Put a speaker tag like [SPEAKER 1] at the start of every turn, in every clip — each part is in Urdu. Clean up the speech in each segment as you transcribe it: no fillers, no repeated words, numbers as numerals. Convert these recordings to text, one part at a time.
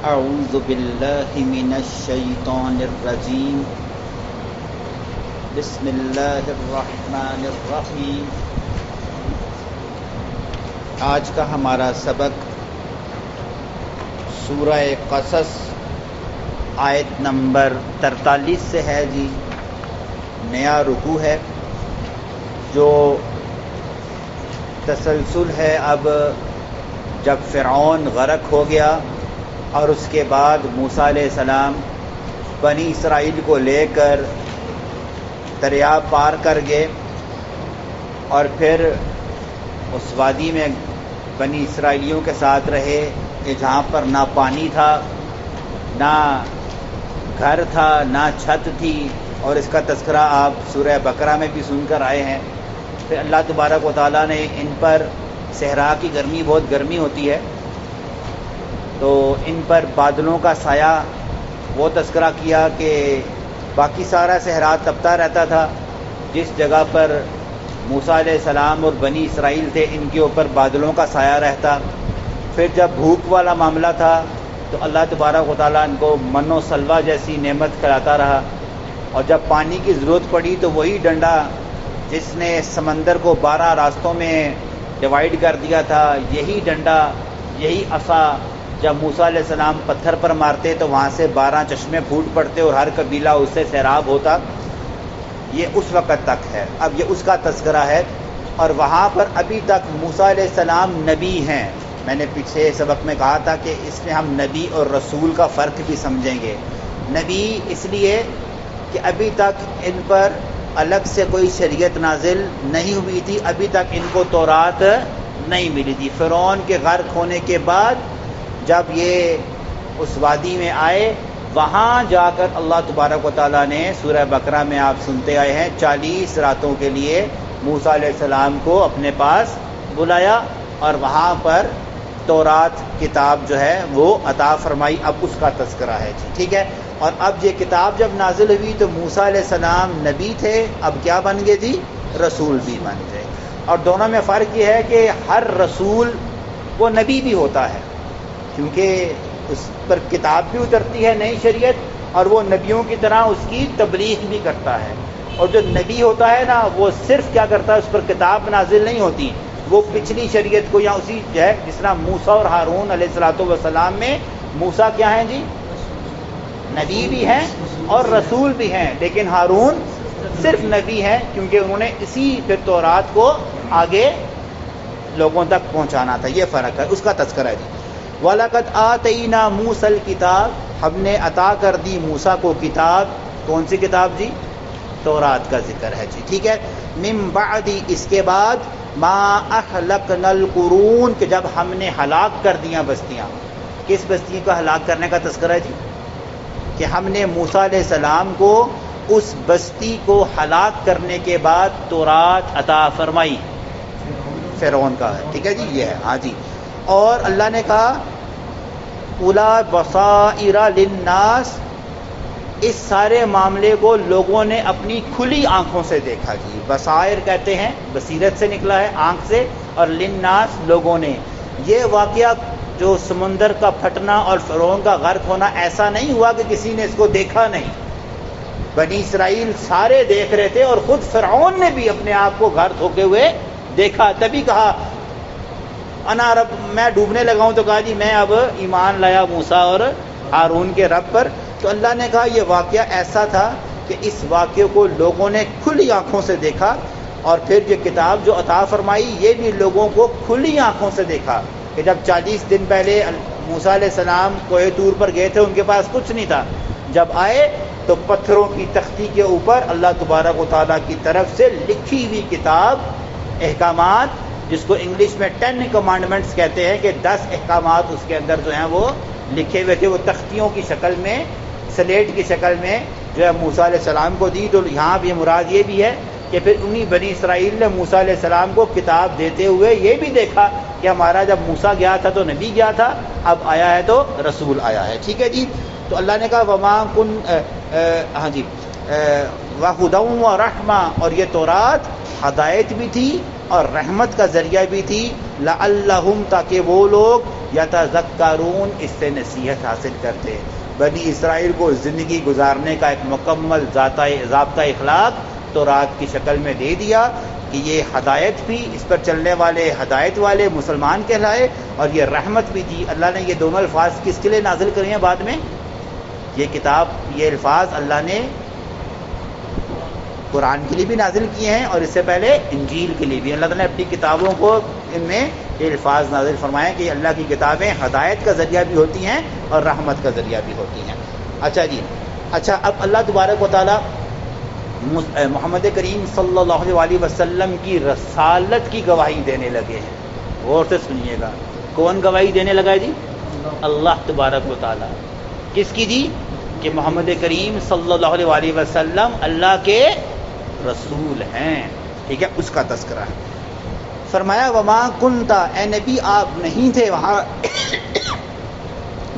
[SPEAKER 1] اعوذ باللہ من الشیطان الرجیم بسم اللہ الرحمن الرحیم۔ آج کا ہمارا سبق سورہ قصص آیت نمبر 43 سے ہے جی۔ نیا رکوع ہے جو تسلسل ہے۔ اب جب فرعون غرق ہو گیا اور اس کے بعد موسیٰ علیہ السلام بنی اسرائیل کو لے کر دریا پار کر گئے اور پھر اس وادی میں بنی اسرائیلیوں کے ساتھ رہے کہ جہاں پر نہ پانی تھا، نہ گھر تھا، نہ چھت تھی، اور اس کا تذکرہ آپ سورہ بقرہ میں بھی سن کر آئے ہیں۔ پھر اللہ تبارک و تعالیٰ نے ان پر صحرا کی گرمی، بہت گرمی ہوتی ہے، تو ان پر بادلوں کا سایہ وہ تذکرہ کیا کہ باقی سارا صحرا تپتا رہتا تھا، جس جگہ پر موسیٰ علیہ السلام اور بنی اسرائیل تھے ان کے اوپر بادلوں کا سایہ رہتا۔ پھر جب بھوک والا معاملہ تھا تو اللہ تبارک و تعالیٰ ان کو من و سلوہ جیسی نعمت کھلاتا رہا، اور جب پانی کی ضرورت پڑی تو وہی ڈنڈا جس نے سمندر کو 12 راستوں میں ڈیوائیڈ کر دیا تھا، یہی ڈنڈا، یہی عصا جب موسیٰ علیہ السلام پتھر پر مارتے تو وہاں سے 12 چشمے پھوٹ پڑتے اور ہر قبیلہ اس سے سیراب ہوتا۔ یہ اس وقت تک ہے۔ اب یہ اس کا تذکرہ ہے، اور وہاں پر ابھی تک موسیٰ علیہ السلام نبی ہیں۔ میں نے پچھلے سبق میں کہا تھا کہ اس میں ہم نبی اور رسول کا فرق بھی سمجھیں گے۔ نبی اس لیے کہ ابھی تک ان پر الگ سے کوئی شریعت نازل نہیں ہوئی تھی، ابھی تک ان کو تورات نہیں ملی تھی۔ فرعون کے غرق ہونے کے بعد جب یہ اس وادی میں آئے، وہاں جا کر اللہ تبارک و تعالیٰ نے سورہ بقرہ میں آپ سنتے آئے ہیں 40 راتوں کے لیے موسیٰ علیہ السلام کو اپنے پاس بلایا، اور وہاں پر تورات کتاب جو ہے وہ عطا فرمائی۔ اب اس کا تذکرہ ہے جی، ٹھیک ہے۔ اور اب یہ کتاب جب نازل ہوئی تو موسیٰ علیہ السلام نبی تھے، اب کیا بن گئے جی؟ رسول بھی بن گئے۔ اور دونوں میں فرق یہ ہے کہ ہر رسول وہ نبی بھی ہوتا ہے، کیونکہ اس پر کتاب بھی اترتی ہے، نئی شریعت، اور وہ نبیوں کی طرح اس کی تبلیغ بھی کرتا ہے۔ اور جو نبی ہوتا ہے نا، وہ صرف کیا کرتا ہے، اس پر کتاب نازل نہیں ہوتی، وہ پچھلی شریعت کو یا اسی جو ہے، جس طرح موسیٰ اور ہارون علیہ الصلوۃ والسلام میں موسیٰ کیا ہیں جی؟ نبی بھی ہیں اور رسول بھی ہیں، لیکن ہارون صرف نبی ہیں کیونکہ انہوں نے اسی پھر تورات کو آگے لوگوں تک پہنچانا تھا۔ یہ فرق ہے، اس کا تذکرہ ہے جی۔ وَلَقَدْ آتَيْنَا مُوسَى الْكِتَابَ، ہم نے عطا کر دی موسیٰ کو کتاب۔ کون سی کتاب جی؟ تورات کا ذکر ہے جی، ٹھیک ہے۔ مِن بَعْدِ، اس کے بعد، مَا أَهْلَكْنَا الْقُرُونَ، کہ جب ہم نے ہلاک کر دیا بستیاں۔ کس بستی کا ہلاک کرنے کا تذکرہ ہے جی؟ کہ ہم نے موسیٰ علیہ السلام کو اس بستی کو ہلاک کرنے کے بعد تورات عطا فرمائی، فرعون کا ہے، ٹھیک ہے جی، یہ ہے، ہاں جی۔ اور اللہ نے کہا اُولا بصائر للناس، اس سارے معاملے کو لوگوں نے اپنی کھلی آنکھوں سے دیکھا جی۔ بصائر کہتے ہیں، بصیرت سے نکلا ہے، آنکھ سے، اور للناس لوگوں نے۔ یہ واقعہ جو سمندر کا پھٹنا اور فرعون کا غرق ہونا، ایسا نہیں ہوا کہ کسی نے اس کو دیکھا نہیں، بنی اسرائیل سارے دیکھ رہے تھے، اور خود فرعون نے بھی اپنے آپ کو غرق ہوتے ہوئے دیکھا۔ تبھی کہا انا رب، میں ڈوبنے لگا ہوں، تو کہا جی میں اب ایمان لایا موسیٰ اور ہارون کے رب پر۔ تو اللہ نے کہا یہ واقعہ ایسا تھا کہ اس واقعے کو لوگوں نے کھلی آنکھوں سے دیکھا، اور پھر یہ کتاب جو عطا فرمائی یہ بھی لوگوں کو کھلی آنکھوں سے دیکھا کہ جب 40 دن پہلے موسیٰ علیہ السلام کوہ طور پر گئے تھے، ان کے پاس کچھ نہیں تھا، جب آئے تو پتھروں کی تختی کے اوپر اللہ تبارک و تعالیٰ کی طرف سے لکھی ہوئی کتاب، احکامات، جس کو انگلش میں 10 کمانڈمنٹس کہتے ہیں، کہ 10 احکامات اس کے اندر جو ہیں وہ لکھے ہوئے تھے، وہ تختیوں کی شکل میں، سلیٹ کی شکل میں جو ہے موسیٰ علیہ السلام کو دی۔ تو یہاں بھی مراد یہ بھی ہے کہ پھر انہی بنی اسرائیل نے موسیٰ علیہ السلام کو کتاب دیتے ہوئے یہ بھی دیکھا کہ ہمارا جب موسیٰ گیا تھا تو نبی گیا تھا، اب آیا ہے تو رسول آیا ہے، ٹھیک ہے جی۔ تو اللہ نے کہا وَمَا كُن ہاں جی وَهُدًى وَرَحْمَةً، اور یہ تورات ہدایت بھی تھی اور رحمت کا ذریعہ بھی تھی، لعلہم، تاکہ وہ لوگ یتذکرون، اس سے نصیحت حاصل کرتے. بنی اسرائیل کو زندگی گزارنے کا ایک مکمل ضابطہ اخلاق تورات کی شکل میں دے دیا کہ یہ ہدایت بھی، اس پر چلنے والے ہدایت والے مسلمان کہلائے، اور یہ رحمت بھی دی. اللہ نے یہ دونوں الفاظ کس کے لیے نازل کرے ہیں بعد میں؟ یہ کتاب، یہ الفاظ اللہ نے قرآن کے لیے بھی نازل کیے ہیں، اور اس سے پہلے انجیل کے لیے بھی. اللہ تعالیٰ نے اپنی کتابوں کو ان میں یہ الفاظ نازل فرمائے کہ اللہ کی کتابیں ہدایت کا ذریعہ بھی ہوتی ہیں اور رحمت کا ذریعہ بھی ہوتی ہیں. اچھا جی، اچھا اب اللہ تبارک و تعالیٰ محمد کریم صلی اللہ علیہ وسلم کی رسالت کی گواہی دینے لگے ہیں. غور سے سنیے گا، کون گواہی دینے لگا ہے جی؟ اللہ تبارک و تعالیٰ. کس کی جی؟ کہ محمد کریم صلی اللہ علیہ وسلم اللہ کے رسول ہیں. ٹھیک ہے، اس کا تذکرہ ہے. فرمایا وما کنتا، اے نبی آپ نہیں تھے وہاں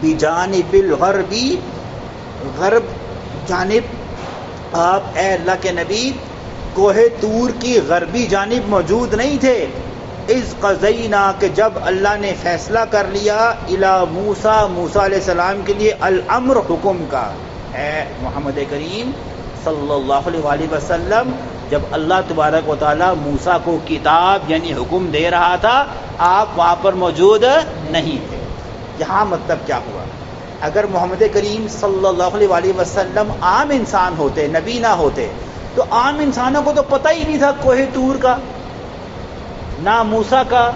[SPEAKER 1] بجانب الغربی، غرب جانب آپ اے اللہ کے نبی کوہ طور کی غربی جانب موجود نہیں تھے. اذ قضینا، کہ جب اللہ نے فیصلہ کر لیا، الی موسیٰ، موسیٰ علیہ السلام کے لیے، الامر، حکم کا. اے محمد کریم صلی اللہ علیہ وسلم، جب اللہ تبارک و تعالیٰ موسیٰ کو کتاب یعنی حکم دے رہا تھا، آپ وہاں پر موجود نہیں تھے. یہاں مطلب کیا ہوا؟ اگر محمد کریم صلی اللہ علیہ وسلم عام انسان ہوتے، نبی نہ ہوتے، تو عام انسانوں کو تو پتہ ہی نہیں تھا کوہ طور کا، نہ موسیٰ کا،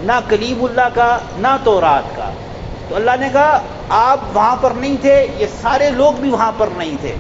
[SPEAKER 1] نہ کلیم اللہ کا، نہ تورات کا. تو اللہ نے کہا آپ وہاں پر نہیں تھے، یہ سارے لوگ بھی وہاں پر نہیں تھے.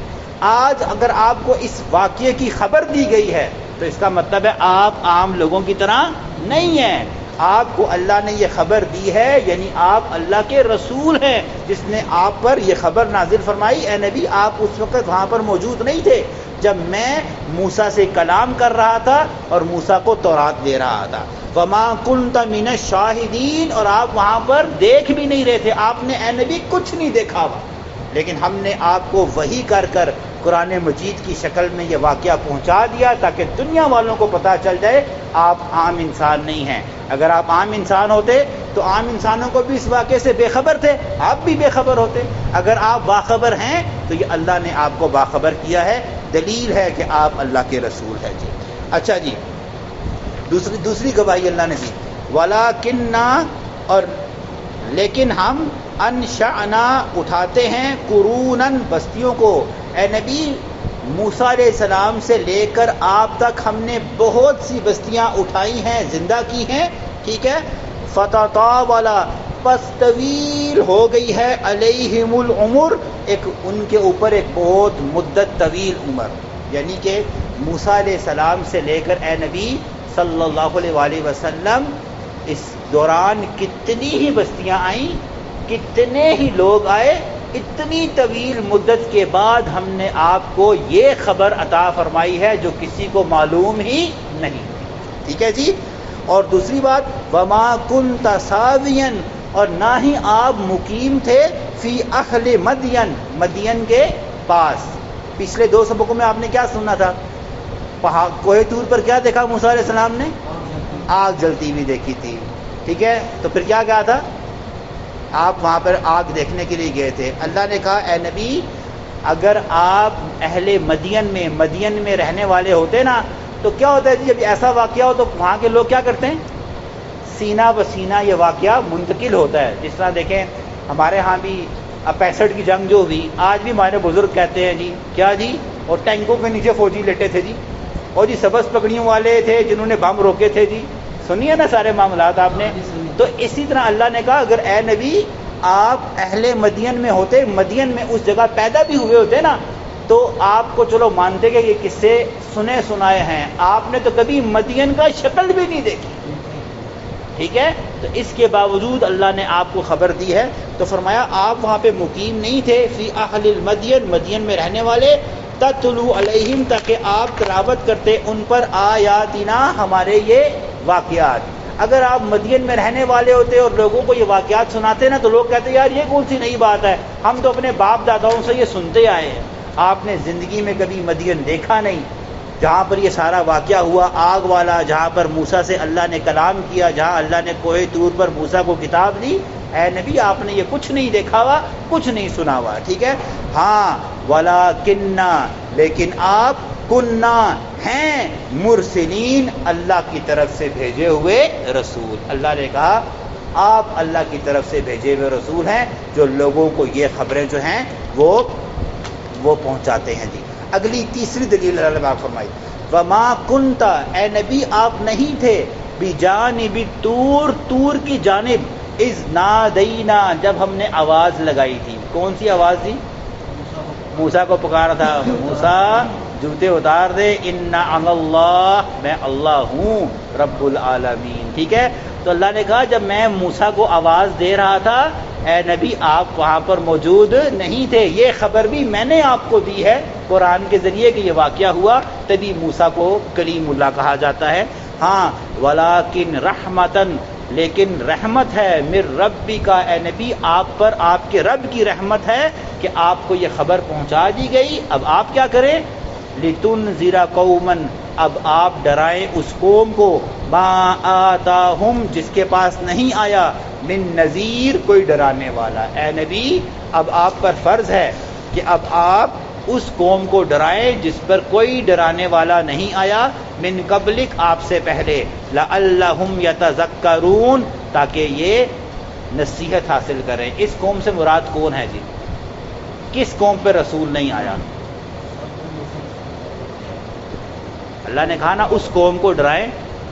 [SPEAKER 1] آج اگر آپ کو اس واقعے کی خبر دی گئی ہے تو اس کا مطلب ہے آپ عام لوگوں کی طرح نہیں ہیں. آپ کو اللہ نے یہ خبر دی ہے، یعنی آپ اللہ کے رسول ہیں جس نے آپ پر یہ خبر نازل فرمائی. اے نبی آپ اس وقت وہاں پر موجود نہیں تھے جب میں موسیٰ سے کلام کر رہا تھا اور موسیٰ کو تورات دے رہا تھا. وما کنت من الشاہدین، اور آپ وہاں پر دیکھ بھی نہیں رہے تھے. آپ نے اے نبی کچھ نہیں دیکھا ہوا، لیکن ہم نے آپ کو وحی کر کر قرآن مجید کی شکل میں یہ واقعہ پہنچا دیا تاکہ دنیا والوں کو پتہ چل جائے آپ عام انسان نہیں ہیں. اگر آپ عام انسان ہوتے تو عام انسانوں کو بھی اس واقعے سے بے خبر تھے، آپ بھی بے خبر ہوتے. اگر آپ باخبر ہیں تو یہ اللہ نے آپ کو باخبر کیا ہے، دلیل ہے کہ آپ اللہ کے رسول ہیں جی. اچھا جی، دوسری گواہی اللہ نے دی، وَلَٰكِنَّا، اور لیکن ہم، انشأنا، اٹھاتے ہیں، قروناً، بستیوں کو. اے نبی موسیٰ علیہ السلام سے لے کر آپ تک ہم نے بہت سی بستیاں اٹھائی ہیں، زندہ کی ہیں. ٹھیک ہے، فتطاول، پس طویل ہو گئی ہے، علیہم العمر، ایک ان کے اوپر ایک بہت مدت طویل عمر. یعنی کہ موسیٰ علیہ السلام سے لے کر اے نبی صلی اللہ علیہ وسلم اس دوران کتنی ہی بستیاں آئیں، کتنے ہی لوگ آئے. اتنی طویل مدت کے بعد ہم نے آپ کو یہ خبر عطا فرمائی ہے جو کسی کو معلوم ہی نہیں. ٹھیک ہے جی. اور دوسری بات، وما کنت ساویا، اور نہ ہی آپ مقیم تھے، فی اہل مدین، مدین کے پاس. پچھلے 2 سبقوں میں آپ نے کیا سنا تھا؟ کوہ طور پر کیا دیکھا موسیٰ علیہ السلام نے؟ آگ جلتی ہوئی دیکھی تھی. ٹھیک ہے، تو پھر کیا کہا تھا؟ آپ وہاں پر آگ دیکھنے کے لیے گئے تھے. اللہ نے کہا اے نبی اگر آپ اہل مدین میں رہنے والے ہوتے نا تو کیا ہوتا ہے جی، جب ایسا واقعہ ہو تو وہاں کے لوگ کیا کرتے ہیں؟ سینہ بسینہ یہ واقعہ منتقل ہوتا ہے. جس طرح دیکھیں ہمارے ہاں بھی 65 کی جنگ جو ہوئی، آج بھی ہمارے بزرگ کہتے ہیں جی کیا جی، اور ٹینکوں کے نیچے فوجی لیٹے تھے جی، اور جی سبز پگڑیوں والے تھے جنہوں نے بم روکے تھے جی. سنیے نا سارے معاملات آپ نے. تو اسی طرح اللہ نے کہا اگر اے نبی آپ اہل مدین میں ہوتے، مدین میں اس جگہ پیدا بھی ہوئے ہوتے نا، تو آپ کو چلو مانتے کہ یہ قصے سنے سنائے ہیں، آپ نے تو کبھی مدین کا شکل بھی نہیں دیکھی. ٹھیک ہے، تو اس کے باوجود اللہ نے آپ کو خبر دی ہے. تو فرمایا آپ وہاں پہ مقیم نہیں تھے، فی اہل المدین، مدین میں رہنے والے، تتلو علیہم، تاکہ آپ تلاوت کرتے ان پر آیاتنا، ہمارے یہ واقعات. اگر آپ مدین میں رہنے والے ہوتے اور لوگوں کو یہ واقعات سناتے نا تو لوگ کہتے یار یہ کون سی نئی بات ہے، ہم تو اپنے باپ داداؤں سے یہ سنتے آئے ہیں. آپ نے زندگی میں کبھی مدین دیکھا نہیں، جہاں پر یہ سارا واقعہ ہوا آگ والا، جہاں پر موسیٰ سے اللہ نے کلام کیا، جہاں اللہ نے کوہ طور پر موسیٰ کو کتاب دی، اے نبی آپ نے یہ کچھ نہیں دیکھا ہوا، کچھ نہیں سنا ہوا، ٹھیک ہے. ہاں وَلَٰكِنَّا لیکن آپ کننا ہیں مرسلین اللہ کی طرف سے بھیجے ہوئے رسول. اللہ نے کہا آپ اللہ کی طرف سے بھیجے ہوئے رسول ہیں جو لوگوں کو یہ خبریں جو ہیں وہ پہنچاتے ہیں. جی اگلی تیسری دلیل اللہ نے آپ فرمائی وما کنت اے نبی آپ نہیں تھے بجانب طور طور کی جانب اذ نادینا جب ہم نے آواز لگائی تھی. کون سی آواز تھی؟ موسیٰ کو پکارا تھا موسیٰ جوتے اتار دے انا اللہ میں اللہ ہوں رب العالمین. ٹھیک ہے تو اللہ نے کہا جب میں موسیٰ کو آواز دے رہا تھا اے نبی آپ وہاں پر موجود نہیں تھے. یہ خبر بھی میں نے آپ کو دی ہے قرآن کے ذریعے کہ یہ واقعہ ہوا، تبھی موسیٰ کو کلیم اللہ کہا جاتا ہے. ہاں ولیکن رحمتن لیکن رحمت ہے مر ربی کا اے نبی آپ پر آپ کے رب کی رحمت ہے کہ آپ کو یہ خبر پہنچا دی گئی. اب آپ کیا کریں؟ لتنذر قوما اب آپ ڈرائیں اس قوم کو ما آتاہم جس کے پاس نہیں آیا من نذیر کوئی ڈرانے والا. اے نبی اب آپ پر فرض ہے کہ اب آپ اس قوم کو ڈرائیں جس پر کوئی ڈرانے والا نہیں آیا من قبلک آپ سے پہلے لعلہم یتذکرون تاکہ یہ نصیحت حاصل کریں. اس قوم سے مراد کون ہے جی؟ کس قوم پہ رسول نہیں آیا؟ اللہ نے کہا نا اس قوم کو ڈرائیں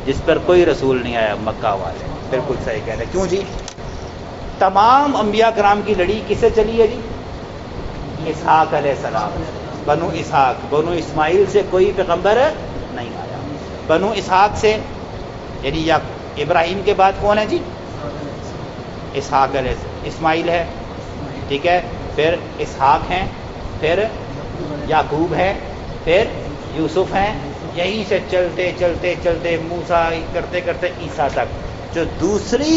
[SPEAKER 1] جس پر کوئی رسول نہیں آیا. مکہ والے بالکل صحیح کہہ رہے. کیوں جی؟ تمام انبیاء کرام کی لڑی کس سے چلی ہے جی؟ اسحاق علیہ السلام. بنو اسحاق بنو اسماعیل سے کوئی پیغمبر نہیں آیا. بنو اسحاق سے یعنی یا ابراہیم کے بعد کون ہے جی؟ اسحاق علیہ السلام. اسماعیل ہے ٹھیک ہے، پھر اسحاق ہیں، پھر یعقوب ہے، پھر یوسف ہیں. یہیں سے چلتے چلتے چلتے موسیٰ کرتے کرتے عیسیٰ تک. جو دوسری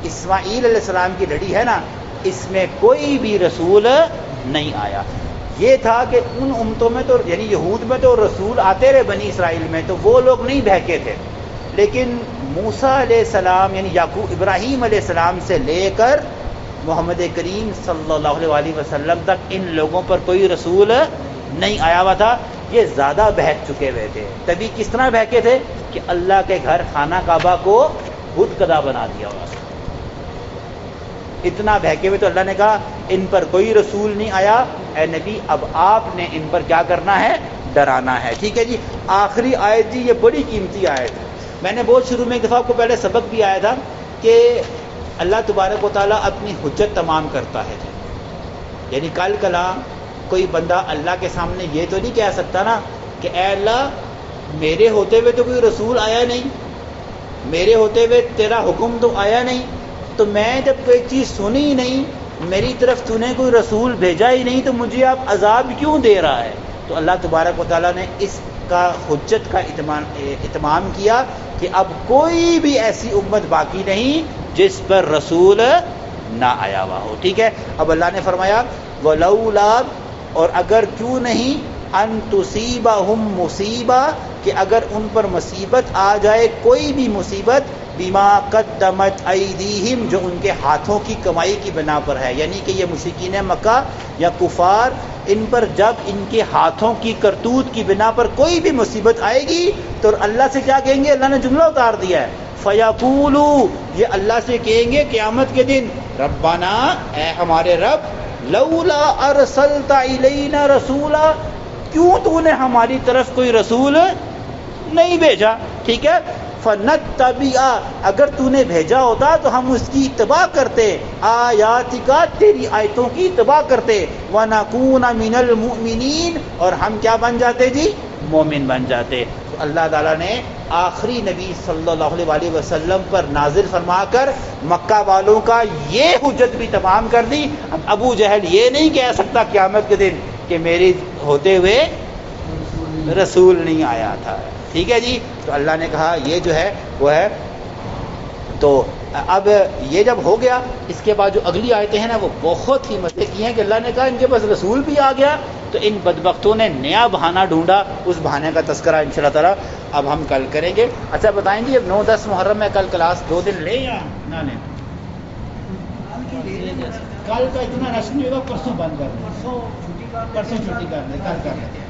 [SPEAKER 1] اسماعیل علیہ السلام کی لڑی ہے نا اس میں کوئی بھی رسول نہیں آیا. یہ تھا کہ ان امتوں میں تو یعنی یہود میں تو رسول آتے رہے، بنی اسرائیل میں تو وہ لوگ نہیں بہکے تھے، لیکن موسیٰ علیہ السلام یعنی یعقوب ابراہیم علیہ السلام سے لے کر محمد کریم صلی اللہ علیہ وسلم تک ان لوگوں پر کوئی رسول نہیں آیا ہوا تھا. یہ زیادہ بہک چکے ہوئے تھے. تبھی کس طرح بہکے تھے کہ اللہ کے گھر خانہ کعبہ کو بت کدا بنا دیا ہوا. اتنا بہکے ہوئے تو اللہ نے کہا ان پر کوئی رسول نہیں آیا. اے نبی اب آپ نے ان پر کیا کرنا ہے؟ ڈرانا ہے. ٹھیک ہے جی. آخری آیت جی یہ بڑی قیمتی آیت ہے. میں نے بہت شروع میں ایک دفعہ آپ کو پہلے سبق بھی آیا تھا کہ اللہ تبارک و تعالیٰ اپنی حجت تمام کرتا ہے. یعنی کل کلام کوئی بندہ اللہ کے سامنے یہ تو نہیں کہہ سکتا نا کہ اے اللہ میرے ہوتے ہوئے تو کوئی رسول آیا نہیں، میرے ہوتے ہوئے تیرا حکم تو آیا نہیں، تو میں جب کوئی چیز سنی ہی نہیں، میری طرف تو نے کوئی رسول بھیجا ہی نہیں، تو مجھے آپ عذاب کیوں دے رہا ہے؟ تو اللہ تبارک و تعالیٰ نے اس کا حجت کا اتمام کیا کہ اب کوئی بھی ایسی امت باقی نہیں جس پر رسول نہ آیا ہوا ہو. ٹھیک ہے. اب اللہ نے فرمایا وَلَوْلَا اور اگر کیوں نہیں ان تصیبہم مصیبہ کہ اگر ان پر مصیبت آ جائے کوئی بھی مصیبت بما قدمت ایدیہم جو ان کے ہاتھوں کی کمائی کی بنا پر ہے. یعنی کہ یہ مشرکین مکہ یا کفار ان پر جب ان کے ہاتھوں کی کرتوت کی بنا پر کوئی بھی مصیبت آئے گی تو اللہ سے کیا کہیں گے؟ اللہ نے جملہ اتار دیا ہے فیقولوا یہ اللہ سے کہیں گے قیامت کے دن ربنا اے ہمارے رب لولا ارسلت الینا رسولا کیوں تو نے ہماری طرف کوئی رسول نہیں بھیجا. ٹھیک ہے. فنتبع اگر تو نے بھیجا ہوتا تو ہم اس کی اتباع کرتے آیاتک تیری آیتوں کی اتباع کرتے ونکون من المؤمنین اور ہم کیا بن جاتے جی؟ مومن بن جاتے. تو اللہ تعالیٰ نے آخری نبی صلی اللہ علیہ وسلم پر نازل فرما کر مکہ والوں کا یہ حجت بھی تمام کر دی. اب ابو جہل یہ نہیں کہہ سکتا قیامت کے دن کہ میری ہوتے ہوئے رسول نہیں آیا تھا. ٹھیک ہے جی. تو اللہ نے کہا یہ جو ہے وہ ہے تو اب یہ جب ہو گیا، اس کے بعد جو اگلی آیتیں ہیں نا وہ بہت ہی مزے کی ہیں کہ اللہ نے کہا ان کے پاس رسول بھی آ گیا تو ان بدبختوں نے نیا بہانہ ڈھونڈا، اس بہانے کا تذکرہ انشاءاللہ تعالیٰ اب ہم کل کریں گے۔ اچھا بتائیں جی، اب 9-10 محرم میں کل کلاس 2 دن لیں یا نہ لیں؟ کل کا اتنا رش نہیں ہوگا، پرسوں بند کر دیں، پرسوں چھٹی کر دیں، کل کر دیں۔